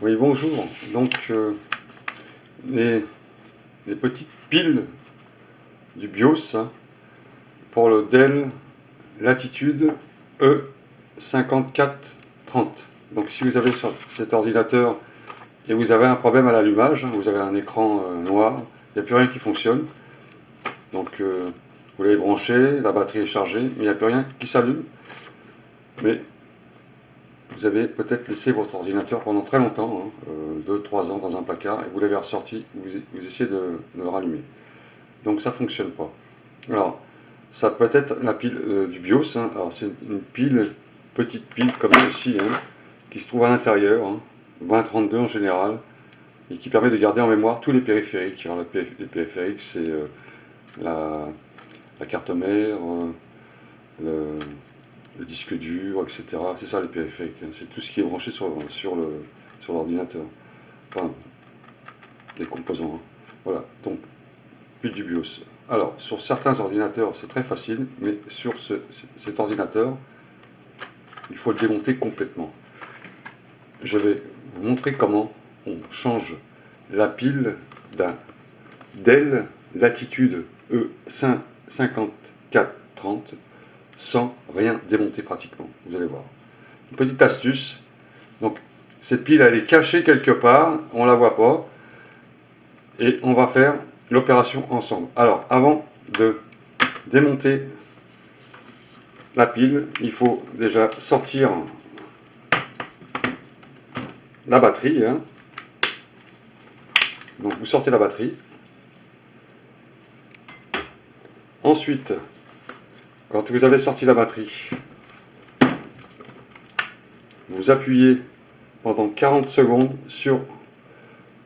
Oui, bonjour. Donc, les, les petites piles du BIOS hein, pour le Dell Latitude E5430. Donc, si vous avez sur cet ordinateur et vous avez un problème à l'allumage, vous avez un écran noir, il n'y a plus rien qui fonctionne. Donc, vous l'avez branché, la batterie est chargée, mais il n'y a plus rien qui s'allume. Mais vous avez peut-être laissé votre ordinateur pendant très longtemps, 2-3 ans dans un placard, et vous l'avez ressorti, vous essayez de le rallumer. Donc ça ne fonctionne pas. Alors, ça peut être la pile du BIOS. Hein. Alors c'est une pile, petite pile comme ceci, hein, qui se trouve à l'intérieur, hein, 2032 en général, et qui permet de garder en mémoire tous les périphériques. Alors les périphériques, c'est la carte mère, le disque dur, etc. C'est ça les périphériques. Hein. C'est tout ce qui est branché sur l'ordinateur. Enfin, les composants. Hein. Voilà, donc pile du BIOS. Alors, sur certains ordinateurs, c'est très facile, mais sur cet ordinateur, il faut le démonter complètement. Je vais vous montrer comment on change la pile d'un Dell Latitude E5430 sans rien démonter pratiquement. Vous allez voir. Une petite astuce. Donc, cette pile, elle est cachée quelque part, on ne la voit pas, et on va faire l'opération ensemble. Alors, avant de démonter la pile, il faut déjà sortir la batterie. Hein. Donc vous sortez la batterie. Ensuite, quand vous avez sorti la batterie, vous appuyez pendant 40 secondes sur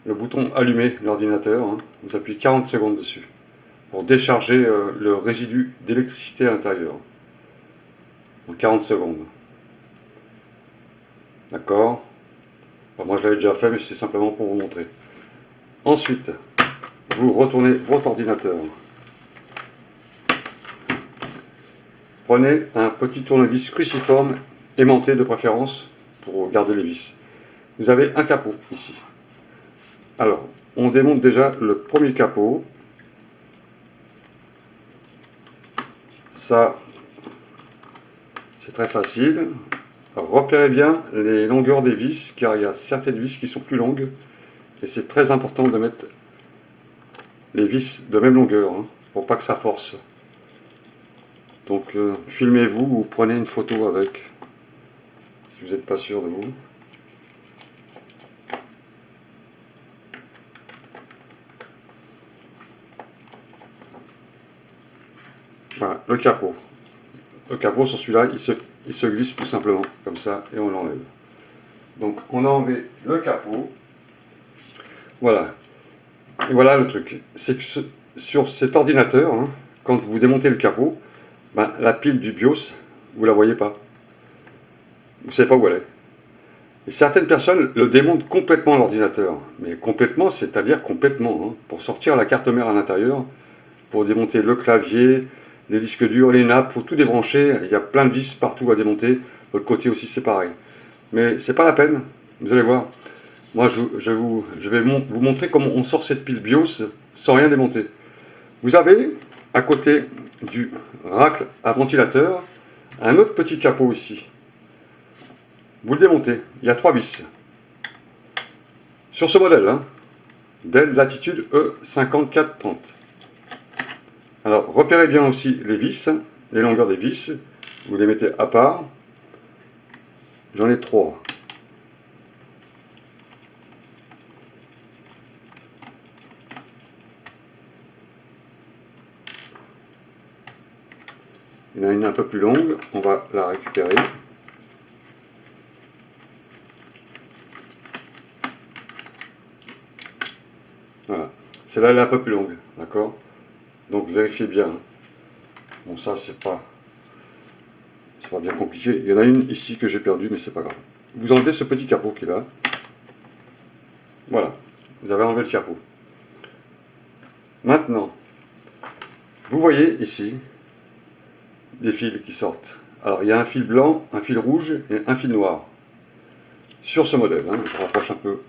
le bouton allumer l'ordinateur. Hein. Vous appuyez 40 secondes dessus pour décharger le résidu d'électricité à l'intérieur. En 40 secondes. D'accord. Enfin, moi je l'avais déjà fait, mais c'est simplement pour vous montrer. Ensuite, vous retournez votre ordinateur. Prenez un petit tournevis cruciforme, aimanté de préférence, pour garder les vis. Vous avez un capot ici. Alors, on démonte déjà le premier capot. Ça, c'est très facile. Alors, repérez bien les longueurs des vis, car il y a certaines vis qui sont plus longues. Et c'est très important de mettre les vis de même longueur, hein, pour pas que ça force. Donc, filmez-vous ou prenez une photo avec, si vous n'êtes pas sûr de vous. Voilà, le capot. Le capot sur celui-là, il se glisse tout simplement, comme ça, et on l'enlève. Donc on a enlevé le capot. Voilà. Et voilà le truc. C'est que sur cet ordinateur, hein, quand vous démontez le capot, ben, la pile du BIOS, vous ne la voyez pas. Vous ne savez pas où elle est. Et certaines personnes le démontent complètement l'ordinateur. Mais complètement, c'est-à-dire complètement. Hein, pour sortir la carte mère à l'intérieur, pour démonter le clavier, les disques durs, les nappes, il faut tout débrancher. Il y a plein de vis partout à démonter. De l'autre côté aussi, c'est pareil. Mais c'est pas la peine. Vous allez voir. Moi, je vais vous montrer comment on sort cette pile BIOS sans rien démonter. Vous avez, à côté du rack à ventilateur, un autre petit capot ici. Vous le démontez. Il y a 3 vis. Sur ce modèle, hein, Dell Latitude E5430. Alors, repérez bien aussi les vis, les longueurs des vis. Vous les mettez à part. J'en ai 3. Il y en a une un peu plus longue, on va la récupérer. Voilà. Celle-là, elle est un peu plus longue, d'accord? Donc vérifiez bien. Bon, ça, c'est pas bien compliqué. Il y en a une ici que j'ai perdue, mais c'est pas grave. Vous enlevez ce petit capot qui est là. Voilà. Vous avez enlevé le capot. Maintenant, vous voyez ici des fils qui sortent. Alors, il y a un fil blanc, un fil rouge et un fil noir. sur ce modèle. Hein. Je rapproche un peu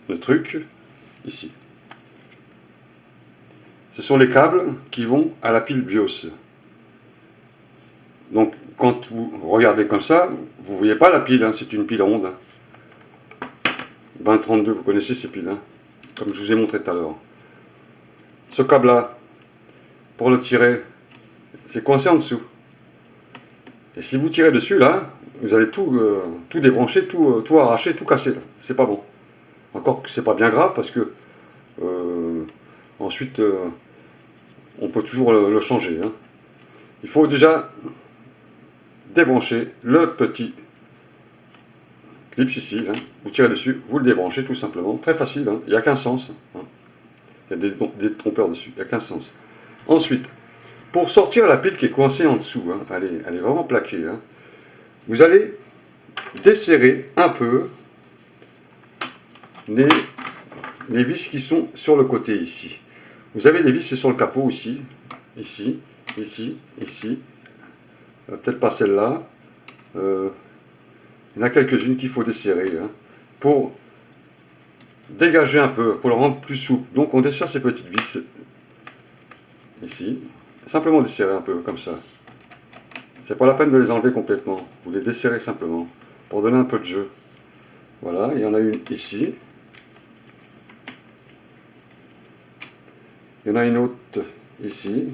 le truc, ici. Ce sont les câbles qui vont à la pile BIOS. Donc, quand vous regardez comme ça, vous ne voyez pas la pile, hein, c'est une pile ronde. 2032, vous connaissez ces piles, hein, comme je vous ai montré tout à l'heure. Ce câble-là, pour le tirer, c'est coincé en dessous. Et si vous tirez dessus, là, vous allez tout débrancher, tout arracher, tout casser. C'est pas bon. Encore que c'est pas bien grave, parce que ensuite, on peut toujours le changer. Hein. Il faut déjà débrancher le petit clips ici. Hein. Vous tirez dessus, vous le débranchez tout simplement. Très facile, hein. Il n'y a qu'un sens. Hein. Il y a des trompeurs dessus, il n'y a qu'un sens. Ensuite, pour sortir la pile qui est coincée en dessous, hein, elle est vraiment plaquée, hein, vous allez desserrer un peu les vis qui sont sur le côté ici. Vous avez des vis sur le capot ici, ici, ici, ici. Peut-être pas celle-là. Il y en a quelques-unes qu'il faut desserrer hein, pour dégager un peu, pour le rendre plus souple. Donc on desserre ces petites vis ici. Simplement desserrer un peu comme ça. C'est pas la peine de les enlever complètement. Vous les desserrez simplement pour donner un peu de jeu. Voilà, il y en a une ici. Il y en a une autre ici.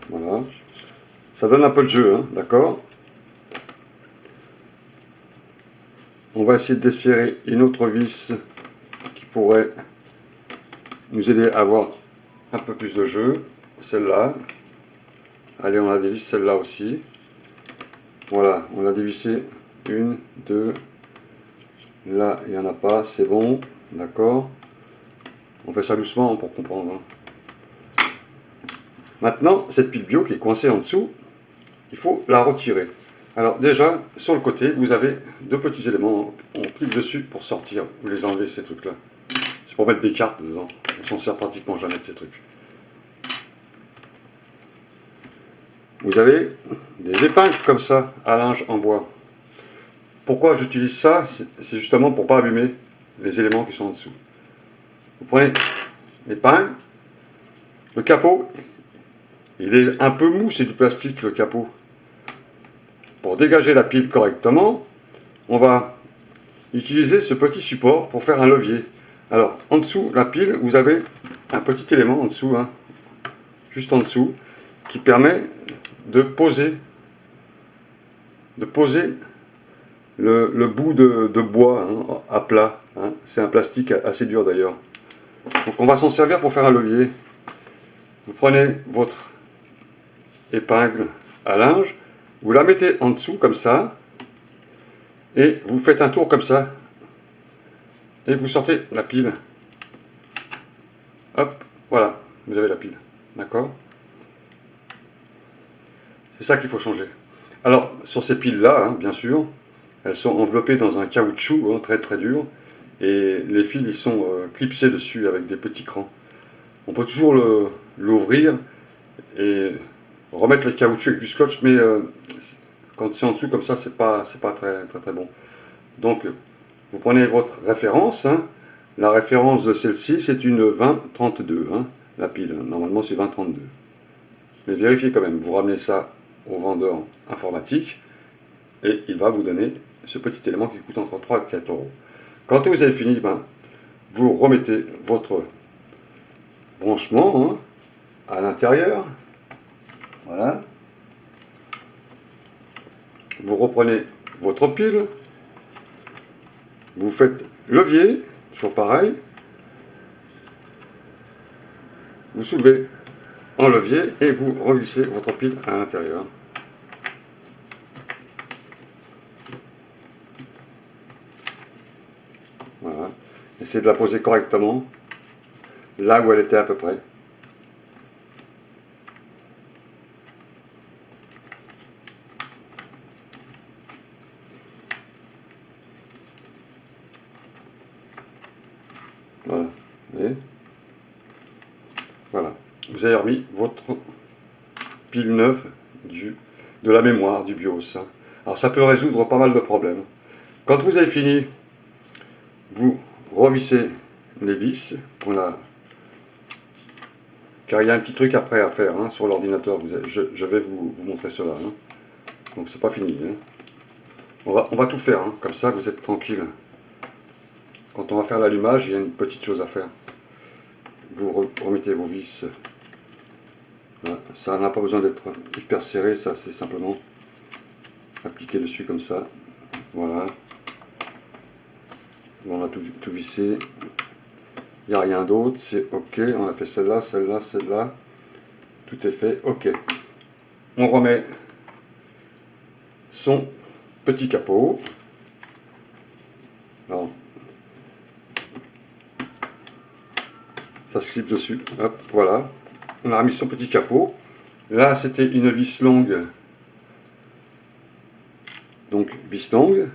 Voilà. Ça donne un peu de jeu, hein, d'accord? On va essayer de desserrer une autre vis qui pourrait nous aider à avoir un peu plus de jeu. Celle-là. Allez, on la dévisse celle-là aussi. Voilà, on l'a dévissé. Une, deux. Là, il n'y en a pas, c'est bon. D'accord. On fait ça doucement pour comprendre. Hein. Maintenant, cette pile bio qui est coincée en dessous, il faut la retirer. Alors déjà, sur le côté, vous avez deux petits éléments. On clique dessus pour sortir. Vous les enlevez, ces trucs-là. C'est pour mettre des cartes dedans. On s'en sert pratiquement jamais de ces trucs. Vous avez des épingles comme ça, à linge en bois. Pourquoi j'utilise ça? C'est justement pour ne pas abîmer les éléments qui sont en dessous. Vous prenez l'épingle. Le capot, il est un peu mou, c'est du plastique le capot. Pour dégager la pile correctement, on va utiliser ce petit support pour faire un levier. Alors, en dessous, la pile, vous avez un petit élément en dessous, hein, juste en dessous, qui permet de poser le bout de bois hein, à plat. Hein. C'est un plastique assez dur d'ailleurs. Donc on va s'en servir pour faire un levier. Vous prenez votre épingle à linge, vous la mettez en dessous comme ça, et vous faites un tour comme ça, et vous sortez la pile. Hop, voilà, vous avez la pile. D'accord? C'est ça qu'il faut changer. Alors, sur ces piles-là, hein, bien sûr, elles sont enveloppées dans un caoutchouc hein, très très dur, et les fils ils sont clipsés dessus avec des petits crans. On peut toujours l'ouvrir et remettre le caoutchouc avec du scotch, mais quand c'est en dessous comme ça, c'est pas très bon. Donc, vous prenez votre référence. Hein. La référence de celle-ci, c'est une 2032. Hein, la pile, normalement c'est 2032. Mais vérifiez quand même, vous ramenez ça au vendeur informatique et il va vous donner ce petit élément qui coûte entre 3 et 4 euros. Quand vous avez fini, ben, vous remettez votre branchement hein, à l'intérieur. Voilà. Vous reprenez votre pile. Vous faites levier, toujours pareil. Vous soulevez en levier et vous reglissez votre pile à l'intérieur. Voilà. Essayez de la poser correctement, là où elle était à peu près. Voilà. Vous voyez? Voilà. Vous avez remis votre pile neuve de la mémoire du BIOS. Hein. Alors ça peut résoudre pas mal de problèmes. Quand vous avez fini, vous revissez les vis. Voilà. Car il y a un petit truc après à faire hein, sur l'ordinateur. Je vais vous montrer cela. Hein. Donc c'est pas fini. Hein. On va tout faire. Hein. Comme ça, vous êtes tranquille. Quand on va faire l'allumage, il y a une petite chose à faire. Vous remettez vos vis. Voilà. Ça n'a pas besoin d'être hyper serré. Ça, c'est simplement appliquer dessus comme ça. Voilà. On a tout vissé. Il n'y a rien d'autre, c'est OK. On a fait celle-là, celle-là, celle-là. Tout est fait, OK. On remet son petit capot. Alors, ça se clip dessus. Hop, voilà. On a remis son petit capot. Là, c'était une vis longue. Donc, vis longue.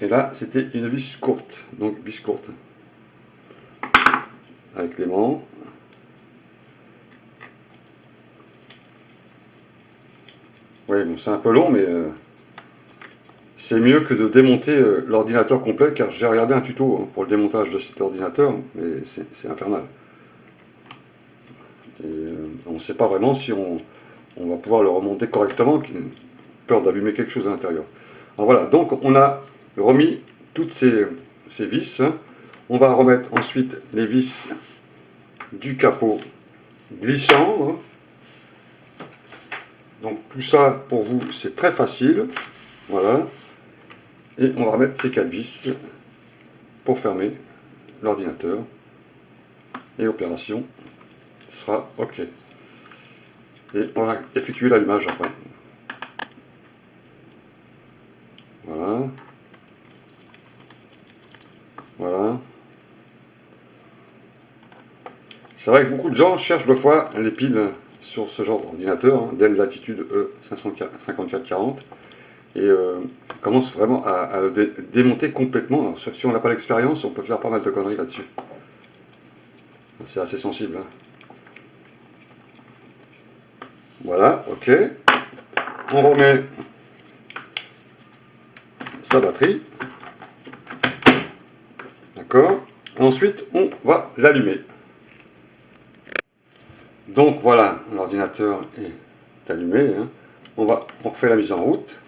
Et là, c'était une vis courte. Donc, vis courte. Avec l'aimant. Oui, bon, c'est un peu long, mais c'est mieux que de démonter l'ordinateur complet, car j'ai regardé un tuto hein, pour le démontage de cet ordinateur, mais c'est infernal. Et on ne sait pas vraiment si on va pouvoir le remonter correctement, peur d'allumer quelque chose à l'intérieur. Alors voilà, donc on a remis toutes ces vis. On va remettre ensuite les vis du capot glissant. Hein. Donc tout ça, pour vous, c'est très facile. Voilà. Et on va remettre ces 4 vis pour fermer l'ordinateur. Et l'opération sera OK. Et on va effectuer l'allumage après. Voilà. Voilà. C'est vrai que beaucoup de gens cherchent des fois les piles sur ce genre d'ordinateur, hein, Dell Latitude E5440, et commence vraiment à le démonter complètement. Alors, si on n'a pas l'expérience, on peut faire pas mal de conneries là-dessus. C'est assez sensible. Hein. Voilà, OK. On remet sa batterie. D'accord. Ensuite, on va l'allumer. Donc voilà, l'ordinateur est allumé. Hein. On refait la mise en route.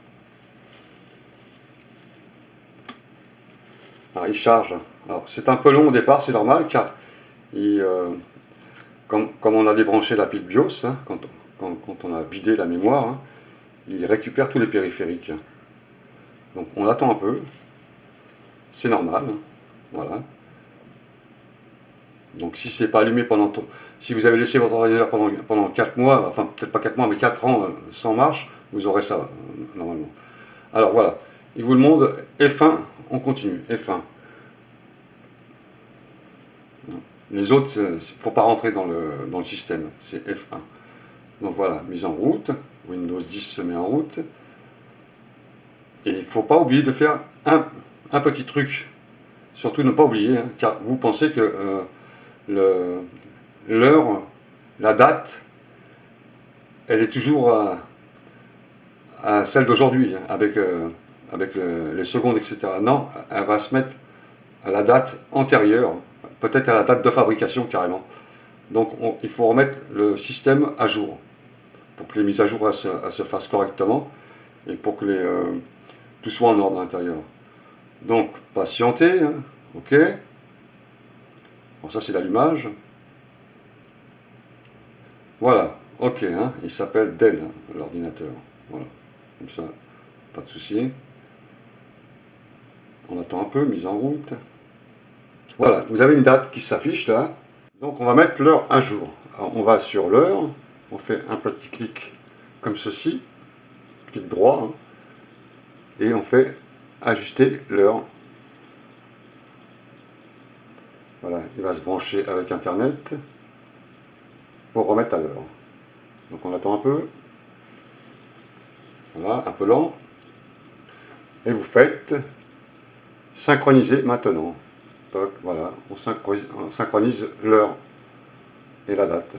Alors il charge. Alors c'est un peu long au départ, c'est normal, car comme on a débranché la pile BIOS, hein, quand on a vidé la mémoire, hein, il récupère tous les périphériques. Donc on attend un peu. C'est normal. Hein. Voilà. Donc si c'est pas allumé si vous avez laissé votre ordinateur pendant 4 mois, enfin peut-être pas 4 mois, mais 4 ans sans marche, vous aurez ça normalement. Alors voilà, il vous le montre, F1, on continue, F1. Les autres, il ne faut pas rentrer dans le système, c'est F1. Donc voilà, mise en route, Windows 10 se met en route. Et il ne faut pas oublier de faire un petit truc. Surtout ne pas oublier, hein, car vous pensez que l'heure, la date, elle est toujours à celle d'aujourd'hui, hein, avec les secondes, etc. Non, elle va se mettre à la date antérieure, peut-être à la date de fabrication carrément. Donc il faut remettre le système à jour, pour que les mises à jour se fassent correctement, et pour que tout soit en ordre à l'intérieur. Donc patientez, hein, OK. Bon, ça c'est l'allumage. Voilà, OK, hein, il s'appelle Dell, hein, l'ordinateur. Voilà, comme ça, pas de souci. On attend un peu, mise en route. Voilà, vous avez une date qui s'affiche là. Donc on va mettre l'heure à jour. Alors, on va sur l'heure, on fait un petit clic comme ceci, clic droit, hein, et on fait ajuster l'heure. Voilà, il va se brancher avec Internet pour remettre à l'heure. Donc on attend un peu. Voilà, un peu lent. et vous faites synchroniser maintenant. Donc, voilà, on synchronise l'heure et la date.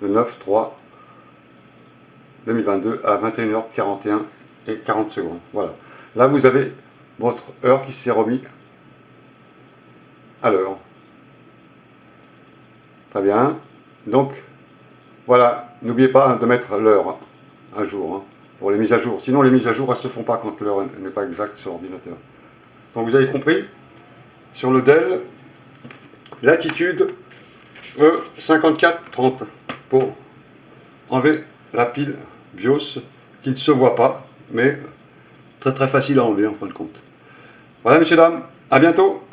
Le 9/3/2022 à 21h41 et 40 secondes. Voilà. Là, vous avez votre heure qui s'est remis à l'heure. Très bien. Donc, voilà. N'oubliez pas de mettre l'heure à jour hein, pour les mises à jour. Sinon, les mises à jour, elles ne se font pas quand l'heure n'est pas exacte sur l'ordinateur. Donc, vous avez compris, sur le Dell, latitude E5430 pour enlever la pile BIOS qui ne se voit pas, mais très très facile à enlever en fin de compte. Voilà, messieurs, dames, à bientôt.